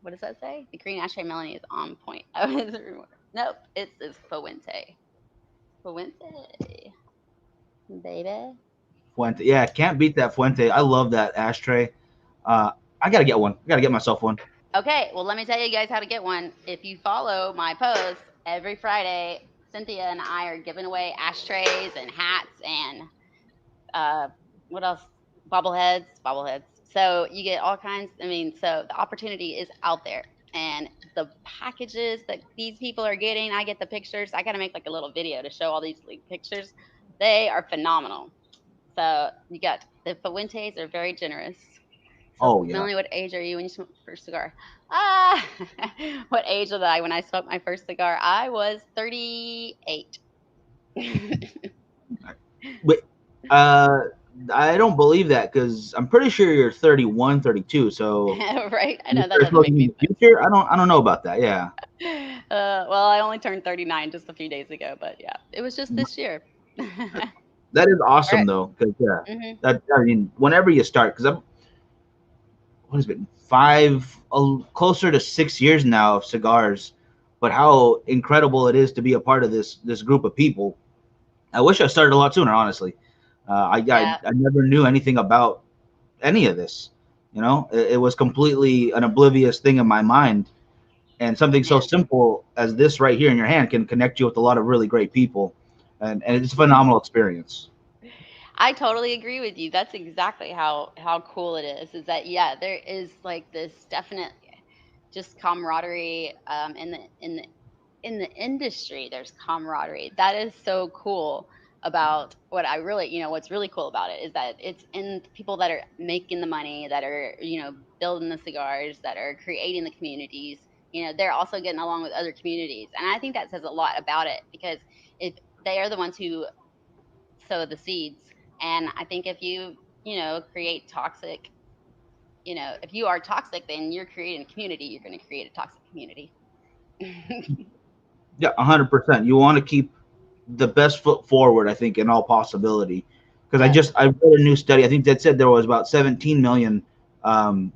what does that say? The green ashtray Melanie is on point. Nope, it's Fuente. Fuente, baby. Fuente. Yeah, can't beat that Fuente. I love that ashtray. I gotta get one. I gotta get myself one. Okay, well, let me tell you guys how to get one. If you follow my posts every Friday, Cynthia and I are giving away ashtrays and hats and uh, what else? Bobbleheads. So you get all kinds. I mean, so the opportunity is out there, and the packages that these people are getting, I get the pictures. I got to make like a little video to show all these like, pictures. They are phenomenal. So you got the Fuentes are very generous. So, Oh yeah. Melanie, what age are you when you smoke your first cigar? Ah, what age was I when I smoked my first cigar? I was 38. Wait, uh, I don't believe that because I'm pretty sure you're 31, 32. So Right? I you know that start doesn't make smoking in any the future. I don't know about that. Yeah. sense. Well, I only turned 39 just a few days ago, but yeah, it was just this year. All That is awesome right. though, because yeah, Hmm. that I mean, whenever you start, because I'm what has it been closer to 6 years now of cigars, but how incredible it is to be a part of this group of people. I wish I started a lot sooner, honestly. Yeah. I never knew anything about any of this. It was completely an oblivious thing in my mind, and something so Yeah. simple as this right here in your hand can connect you with a lot of really great people, and it's a phenomenal experience. I totally agree with you. That's exactly how cool it is. Is that yeah, there is like this definite just camaraderie in the in the industry there's camaraderie. That is so cool about what I really, what's really cool about it is that it's in the people that are making the money, that are, building the cigars, that are creating the communities. They're also getting along with other communities. And I think that says a lot about it because if they are the ones who sow the seeds. And I think if you, create toxic, if you are toxic, then you're creating a community, you're going to create a toxic community. Yeah, 100%. You want to keep the best foot forward, I think, in all possibility. Because Yeah. I read a new study. I think that said there was about 17 million. Um,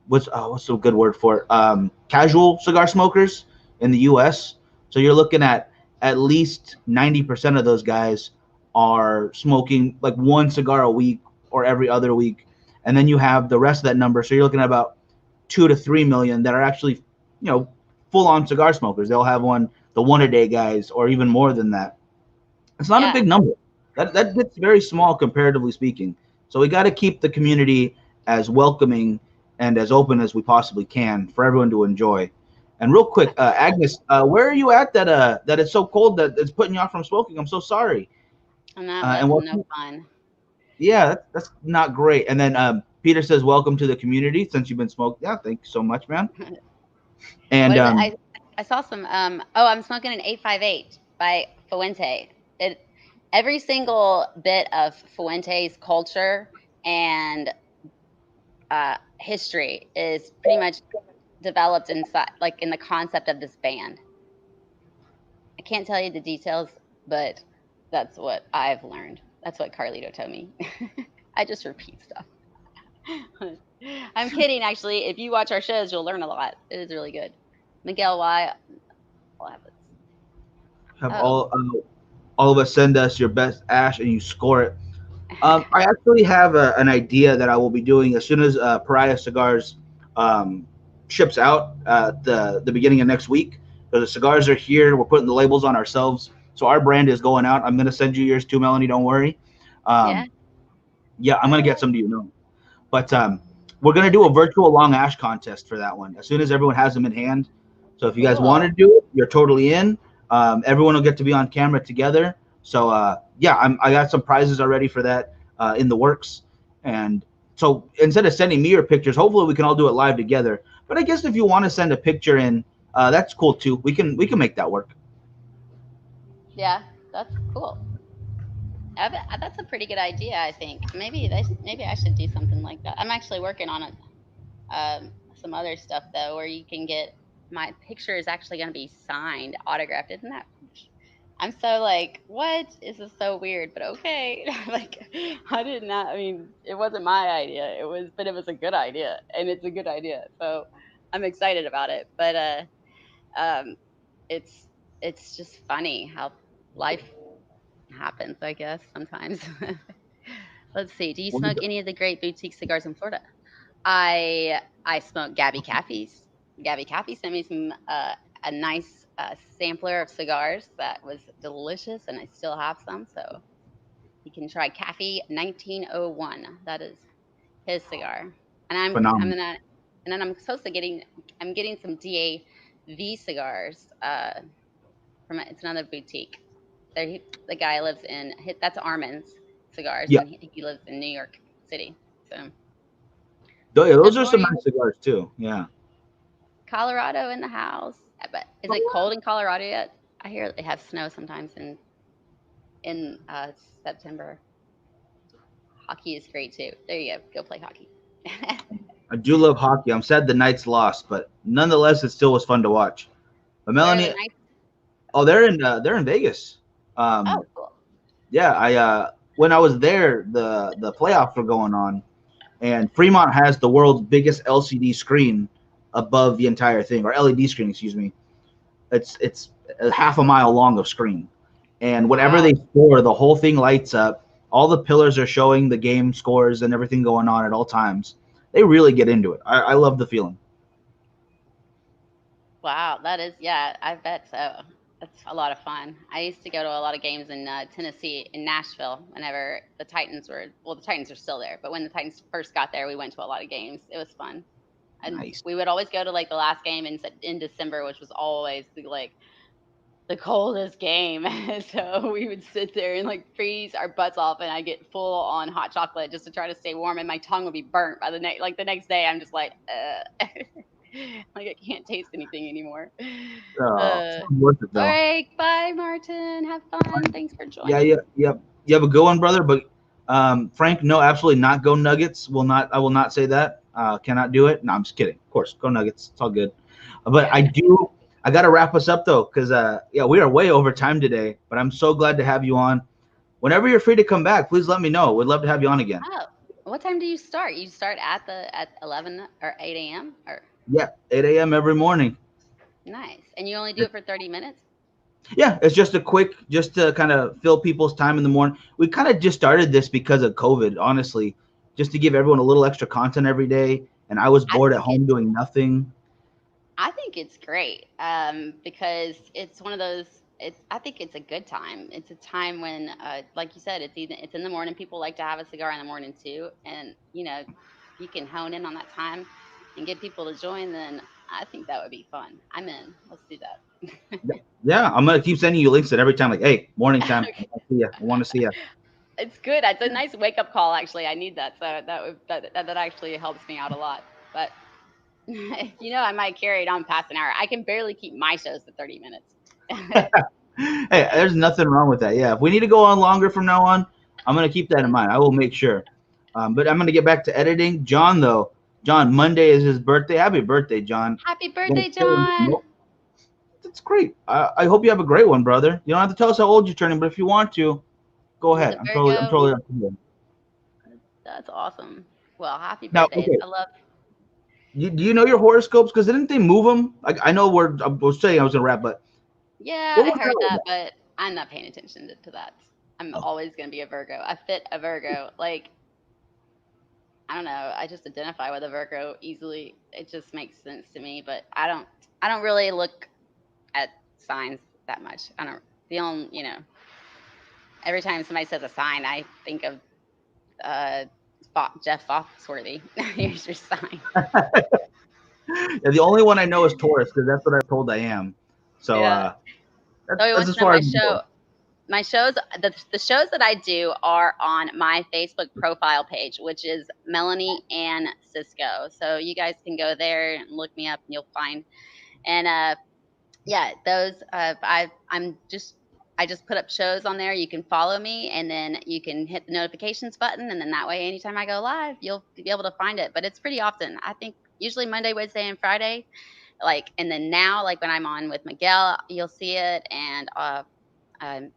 what's the good word for it? Casual cigar smokers in the U.S. So you're looking at least 90% of those guys are smoking like one cigar a week or every other week, and then you have the rest of that number. So you're looking at about 2 to 3 million that are actually, full on cigar smokers. They'll have the one a day guys, or even more than that. It's not a Yeah. big number. That gets very small comparatively speaking. So we got to keep the community as welcoming and as open as we possibly can for everyone to enjoy. And real quick, Agnes, where are you at that it's so cold that it's putting you off from smoking? I'm so sorry. And that And was what? no fun. Yeah, that's not great. And then Peter says, "Welcome to the community." Since you've been smoking, yeah, thank you so much, man. What And is it? I saw some. Oh, I'm smoking an 858 by Fuente. It every single bit of Fuente's culture and history is pretty much developed inside, like in the concept of this band. I can't tell you the details, but that's what I've learned. That's what Carlito told me. I just repeat stuff. I'm kidding, actually. If you watch our shows, you'll learn a lot. It is really good. Miguel, why? What happens? have Oh, all of us send us your best ash, and you score it. I actually have an idea that I will be doing as soon as Pariah Cigars um, ships out the beginning of next week. So the cigars are here. We're putting the labels on ourselves. So our brand is going out. I'm going to send you yours too, Melanie. Don't worry. yeah. Um, yeah, I'm going to get Okay. some to you. No. But we're going to do a virtual long ash contest for that one as soon as everyone has them in hand. So if you guys want to Cool. do it, you're totally in. Everyone will get to be on camera together. So yeah, I got some prizes already for that in the works. And so instead of sending me your pictures, hopefully we can all do it live together. But I guess if you want to send a picture in, that's cool too. We can make that work. Yeah, that's cool. That's a pretty good idea. I think maybe I should do something like that. I'm actually working on it. Some other stuff though, where you can get my picture is actually going to be signed, autographed. Isn't that? I'm so like, what? This is so weird, but okay. Like, I did not. I mean, it wasn't my idea. But it was a good idea, and it's a good idea. So I'm excited about it. But um, it's it's just funny how life happens, I guess, sometimes. Let's see. Do you smoke any of the great boutique cigars in Florida? I smoke Gabby Caffey's. Gabby Caffey sent me some a nice sampler of cigars that was delicious, and I still have some. So you can try Caffey 1901. That is his cigar, and I'm Phenomenal. gonna and then I'm getting some DAV cigars from it's another boutique. The guy lives in that's Armin's cigars, Yeah, and he lives in New York City. So those good are some morning. nice cigars too. Yeah. Colorado in the house. But is it cold in Colorado yet? I hear they have snow sometimes in September. Hockey is great too. There you go. Go play hockey. I do love hockey. I'm sad the Knights lost, but nonetheless, it still was fun to watch. But Where are the Melanie, nights? oh, they're in Vegas. Oh, Um, cool. yeah, I when I was there, the playoffs were going on, and Fremont has the world's biggest LCD screen above the entire thing, or LED screen, excuse me. It's a half a mile long of screen, and whenever Wow. they score, the whole thing lights up. All the pillars are showing the game scores and everything going on at all times. They really get into it. I love the feeling. Wow. That is, yeah, I bet so. That's a lot of fun. I used to go to a lot of games in Tennessee, in Nashville, whenever the Titans are still there. But when the Titans first got there, we went to a lot of games. It was fun. And Nice. we would always go to like the last game in December, which was always the coldest game. So we would sit there and like freeze our butts off, and I get full on hot chocolate just to try to stay warm, and my tongue would be burnt by the next day. I'm just like, like I can't taste anything anymore. Uh, Worth it all though. right, bye, Martin. Have fun. Thanks for Yeah, joining. yeah, yeah. You have a good one, brother. But Frank, no, absolutely not. Go Nuggets. Will not. I will not say that. Cannot do it. No, I'm just kidding. Of course, go Nuggets. It's all good. But I do. I got to wrap us up though, because yeah, we are way over time today. But I'm so glad to have you on. Whenever you're free to come back, please let me know. We'd love to have you on again. Oh, what time do you start? You start at 11 or 8 a.m. or Yeah, 8 a.m. every morning. nice, and you only do it for 30 minutes. Yeah, it's just a quick, just to kind of fill people's time in the morning. We kind of just started this because of COVID, honestly, just to give everyone a little extra content every day. And I was I bored at think home it's doing nothing. I think it's great because it's one of those. I think it's a good time. It's a time when, like you said, it's in the morning. People like to have a cigar in the morning too, and if you can hone in on that time and get people to join, then I think that would be fun. I'm in. Let's do that. Yeah, I'm gonna keep sending you links at every time. Like, hey, morning time. I want to see you. I want to see you. It's good. It's a nice wake up call. Actually, I need that. So that actually helps me out a lot. But I might carry it on past an hour. I can barely keep my shows to 30 minutes. Hey, there's nothing wrong with that. Yeah, if we need to go on longer from now on, I'm gonna keep that in mind. I will make sure. But I'm gonna get back to editing. John, though, John, Monday is his birthday. Happy birthday, John. Happy I'm gonna birthday, kill him. John. Nope. That's great. I hope you have a great one, brother. You don't have to tell us how old you're turning, but if you want to, go He's ahead. a I'm Virgo. totally up to you. That's awesome. Well, happy Now, birthdays. okay, I love. do you know your horoscopes? Because didn't they move them? Like I know I was saying I was gonna wrap, but Yeah, what I was that heard all that, about? but I'm not paying attention to that. I'm Oh, always going to be a Virgo. I fit a Virgo. Like, I don't know. I just identify with a Virgo easily. It just makes sense to me, but I don't really look at signs that much. I don't the only, every time somebody says a sign, I think of uh Jeff Foxworthy. Here's your sign. yeah, the only one I know is Taurus because that's what I've told I am. So Yeah. So he that's wants as to know far my as we go. show. My shows, the shows that I do are on my Facebook profile page, which is Melanie Ann Cisco. So you guys can go there and look me up, and you'll find. And yeah, those I just put up shows on there. You can follow me, and then you can hit the notifications button, and then that way, anytime I go live, you'll be able to find it. But it's pretty often. I think usually Monday, Wednesday, and Friday. Like, and then now, like when I'm on with Miguel, you'll see it, and um,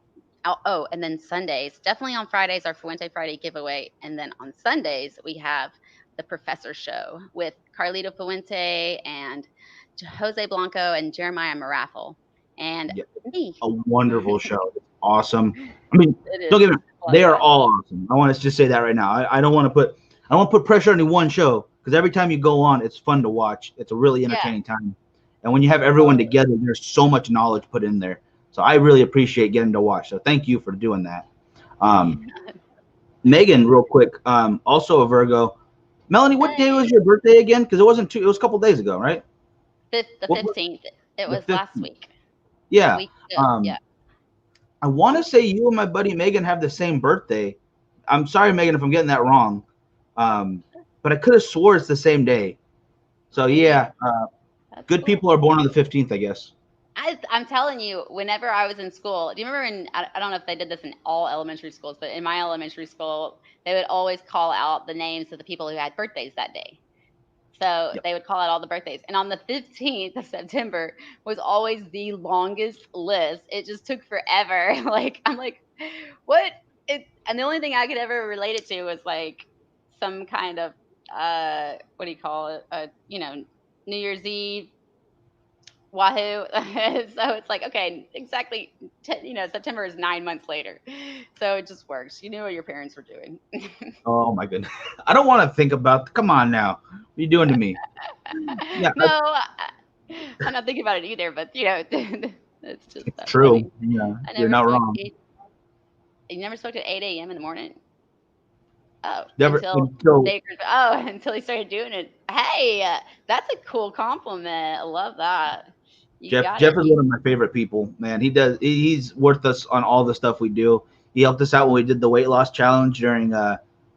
and then Sundays, definitely on Fridays, our Fuente Friday giveaway. And then on Sundays, we have the Professor Show with Carlito Fuente and Jose Blanco and Jeremiah Maraffel and Yeah, me. a wonderful show. It's awesome. I mean, It don't is get me wrong, a lot they of are fun. all awesome. I want to just say that right now. I don't want to put pressure on any one show because every time you go on, it's fun to watch. It's a really Yeah. entertaining time. And when you have everyone together, there's so much knowledge put in there. So I really appreciate getting to watch. So thank you for doing that. Um, Megan, real quick, also a Virgo. Melanie, what day was Hey, your birthday again? Because it wasn't it was a couple days ago, right? the What was 15th. It the was last 15th? week. A Yeah. week ago. Um, Yeah. I want to say you and my buddy Megan have the same birthday. I'm sorry, Megan, if I'm getting that wrong. But I could have swore it's the same day. So Maybe. yeah, That's good cool. people are born on the 15th, I guess. I'm telling you, whenever I was in school, do you remember I don't know if they did this in all elementary schools, but in my elementary school, they would always call out the names of the people who had birthdays that day. So Yep. they would call out all the birthdays. And on the 15th of September was always the longest list. It just took forever. Like, I'm like, what? And the only thing I could ever relate it to was like some kind of, what do you call it? New Year's Eve Wahoo. So it's like, okay, exactly. September is 9 months later. So it just works. You knew what your parents were doing. Oh my goodness. I don't want to think about. Come on now. What are you doing to me? Yeah, No, I'm not thinking about it either, but it's just it's that true. funny. Yeah, I you're never not smoked wrong. eight. You never smoked at 8 a.m. in the morning. Oh, Never until until Baker's. Oh, until he started doing it. Hey, that's a cool compliment. I love that. You Jeff. got to Jeff is one of my favorite people, man. He's worth us on all the stuff we do. He helped us out when we did the weight loss challenge during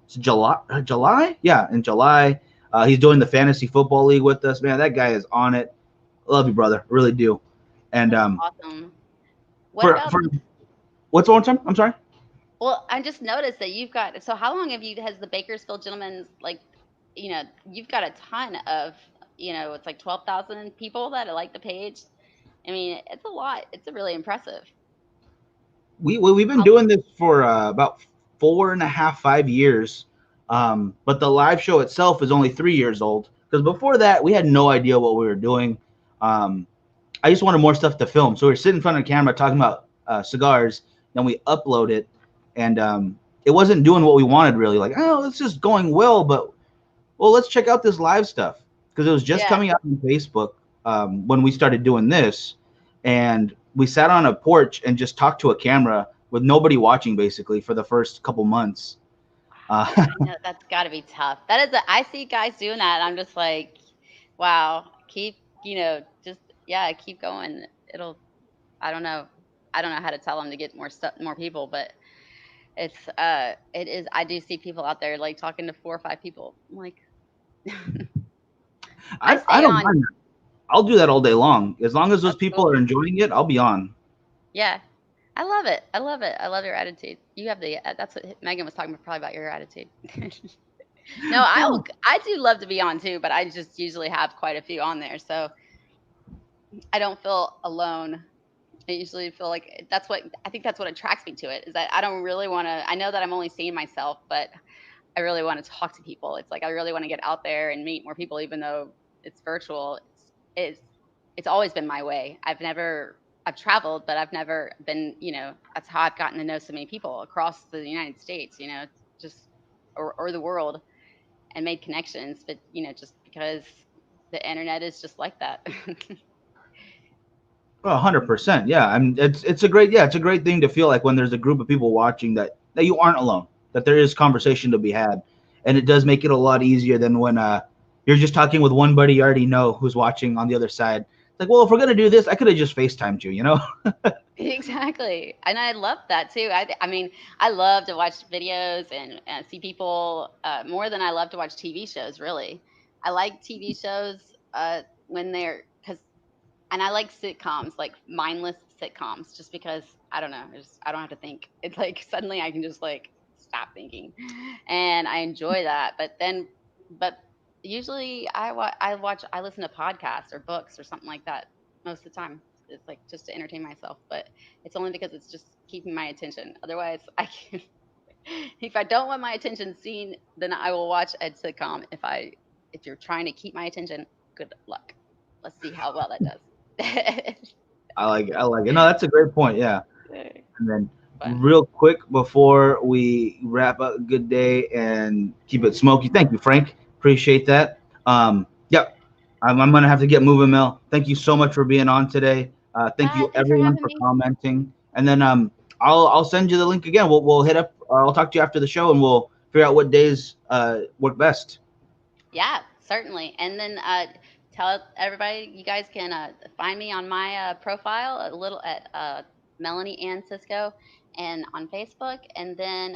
July. July, yeah, in July. He's doing the fantasy football league with us, man. That guy is on it. Love you, brother. Really do. And That's awesome. What for about for what's the one time? I'm sorry. Well, I just noticed that you've got. So, how long have you has the Bakersfield Gentlemen's like, you've got a ton of, it's like 12,000 people that like the page. I mean, it's a lot. It's a really impressive. We've been How, doing this for about 4.5, 5 years. But the live show itself is only 3 years old. Because before that, we had no idea what we were doing. Um, I just wanted more stuff to film. So we are sitting in front of the camera talking about cigars. Then we upload it, and it wasn't doing what we wanted really. Like, oh, it's just going well, but well, let's check out this live stuff because it was just yeah. coming out on Facebook when we started doing this, and we sat on a porch and just talked to a camera with nobody watching basically for the first couple months. I know that's got to be tough. I see guys doing that. And I'm just like, wow, just, yeah, keep going. It'll, I don't know. I don't know how to tell them to get more people, but it is, I do see people out there like talking to 4 or 5 people. I'm like, I I stay don't on. mind that. I'll do that all day long as long as those That's people are cool. enjoying it. I'll be on. Yeah. I love it. I love it. I love your attitude. You have that's what Megan was talking about, probably about your attitude. No, I do love to be on too, but I just usually have quite a few on there. So I don't feel alone. I usually feel like I think that's what attracts me to it is that I don't really want to, I know that I'm only seeing myself, but I really want to talk to people. It's like I really want to get out there and meet more people, even though it's virtual. It's it's always been my way. I've traveled, but I've never been. That's how I've gotten to know so many people across the United States. Just or the world and made connections. But just because the internet is just like that. 100%. Yeah, I mean, it's a great thing to feel like when there's a group of people watching that you aren't alone, that there is conversation to be had, and it does make it a lot easier than when you're just talking with one buddy you already know who's watching on the other side. It's like, well, if we're gonna do this, I could have just FaceTimed you, you know? Exactly. And I love that too. I mean, I love to watch videos and see people more than I love to watch TV shows, really. I like TV shows when because, and I like sitcoms, like mindless sitcoms, just because I don't know, I don't have to think. It's like suddenly I can just like stop thinking, and I enjoy that. But usually I listen to podcasts or books or something like that most of the time. It's like just to entertain myself, but it's only because it's just keeping my attention. Otherwise, I can. If I don't want my attention seen, then I will watch a sitcom. If you're trying to keep my attention, good luck. Let's see how well that does. I like it. No, that's a great point. Yeah. And then, Fun. real quick before we wrap up, good day and keep it smoky. Thank you, Frank. Appreciate that. Yeah, I'm gonna have to get moving, Mel. Thank you so much for being on today. Thank you Thanks for everyone having for me. commenting. And then I'll send you the link again. We'll hit up. I'll talk to you after the show, and we'll figure out what days work best. Yeah, certainly. And then tell everybody you guys can find me on my profile a little at Melanie Ann Cisco and on Facebook. And then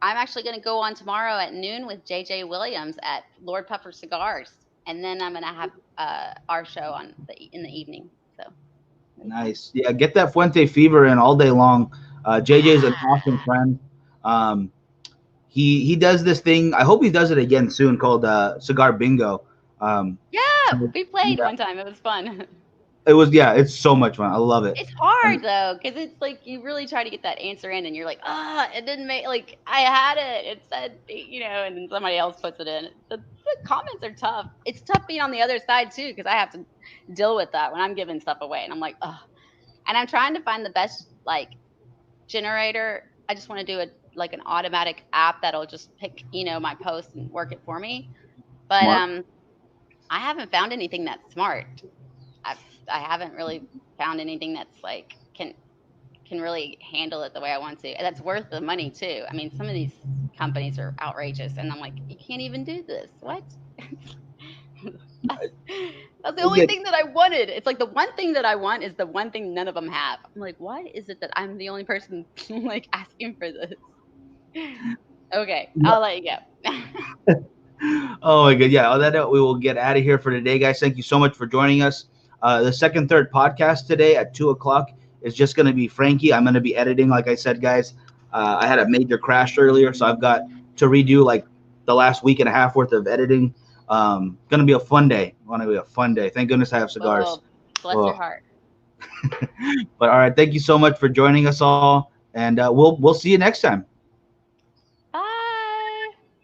I'm actually going to go on tomorrow at noon with JJ Williams at Lord Puffer Cigars. And then I'm going to have our show in the evening. So it'll be fun. Nice. Yeah, get that Fuente fever in all day long. JJ's an awesome Ah, friend. Um, he does this thing. I hope he does it again soon called Cigar Bingo. yeah, So, we played yeah, one time. It was fun. it was, yeah, it's so much fun. I love it. It's And hard though, because it's like you really try to get that answer in, and you're like, it didn't make like I had it. It said, and then somebody else puts it in. The comments are tough. It's tough being on the other side too, because I have to deal with that when I'm giving stuff away, and I'm like, and I'm trying to find the best like generator. I just want to do like an automatic app that'll just pick, my post and work it for me. But smart. I haven't found anything that's smart. I I haven't really found anything that's like can can really handle it the way I want to. And that's worth the money too. I mean, some of these companies are outrageous, and I'm like, you can't even do this. What? that's, that's the We'll only get thing that I wanted. It's like the one thing that I want is the one thing none of them have. I'm like, why is it that I'm the only person like asking for this? Okay, I'll let you go. Oh my god, yeah. On that note, we will get out of here for today, guys. Thank you so much for joining us. The second, third podcast today at 2 o'clock is just going to be Frankie. I'm going to be editing, like I said, guys. I had a major crash earlier, so I've got to redo like the last week and a half worth of editing. Going to be a fun day. Going to be a fun day. Thank goodness I have cigars. Well, bless Oh. your heart. But all right, thank you so much for joining us all, and we'll see you next time.